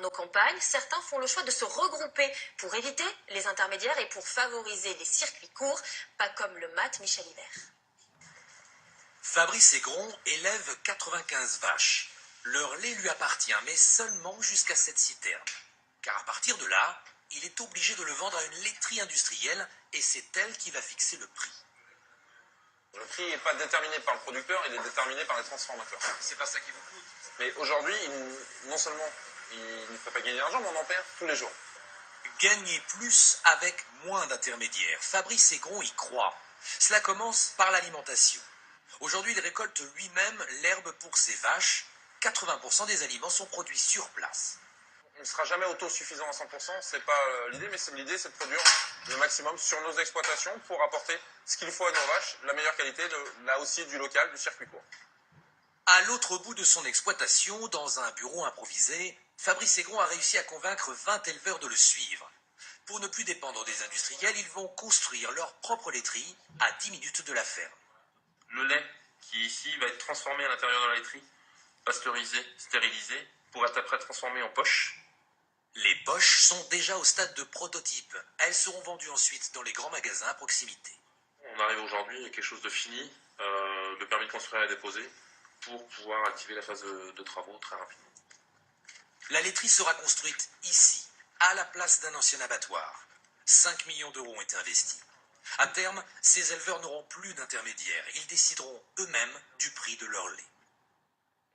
dans nos campagnes, certains font le choix de se regrouper pour éviter les intermédiaires et pour favoriser les circuits courts, pas comme le mat Michel Hiver. Fabrice Aigron élève 95 vaches. Leur lait lui appartient, mais seulement jusqu'à cette citerne. Car à partir de là, il est obligé de le vendre à une laiterie industrielle et c'est elle qui va fixer le prix. Le prix n'est pas déterminé par le producteur, il est déterminé par les transformateurs. C'est pas ça qui vous coûte. Mais aujourd'hui, non seulement il ne fait pas gagner d'argent, mais on en perd tous les jours. Gagner plus avec moins d'intermédiaires. Fabrice Aigron y croit. Cela commence par l'alimentation. Aujourd'hui, il récolte lui-même l'herbe pour ses vaches. 80% des aliments sont produits sur place. On ne sera jamais autosuffisant à 100%, c'est pas l'idée, mais l'idée c'est de produire le maximum sur nos exploitations pour apporter ce qu'il faut à nos vaches, la meilleure qualité, là aussi du local, du circuit court. À l'autre bout de son exploitation, dans un bureau improvisé, Fabrice Aigron a réussi à convaincre 20 éleveurs de le suivre. Pour ne plus dépendre des industriels, ils vont construire leur propre laiterie à 10 minutes de la ferme. Le lait qui ici va être transformé à l'intérieur de la laiterie, pasteurisé, stérilisé, pour être après transformé en poche. Les poches sont déjà au stade de prototype. Elles seront vendues ensuite dans les grands magasins à proximité. On arrive aujourd'hui à quelque chose de fini, le permis de construire est déposé, pour pouvoir activer la phase de travaux très rapidement. La laiterie sera construite ici, à la place d'un ancien abattoir. 5 millions d'euros ont été investis. À terme, ces éleveurs n'auront plus d'intermédiaires. Ils décideront eux-mêmes du prix de leur lait.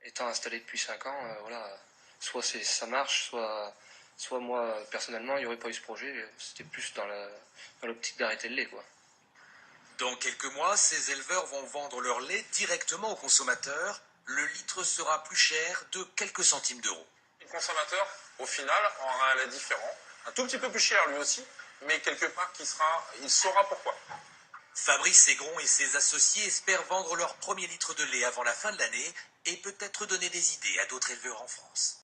Étant installé depuis 5 ans, voilà, soit ça marche, soit moi, personnellement, il n'y aurait pas eu ce projet. C'était plus dans l'optique d'arrêter le lait, quoi. Dans quelques mois, ces éleveurs vont vendre leur lait directement aux consommateurs. Le litre sera plus cher de quelques centimes d'euros. Le consommateur, au final, aura un lait différent, un tout petit peu plus cher lui aussi, mais quelque part il saura pourquoi. Fabrice Aigron et ses associés espèrent vendre leur premier litre de lait avant la fin de l'année et peut-être donner des idées à d'autres éleveurs en France.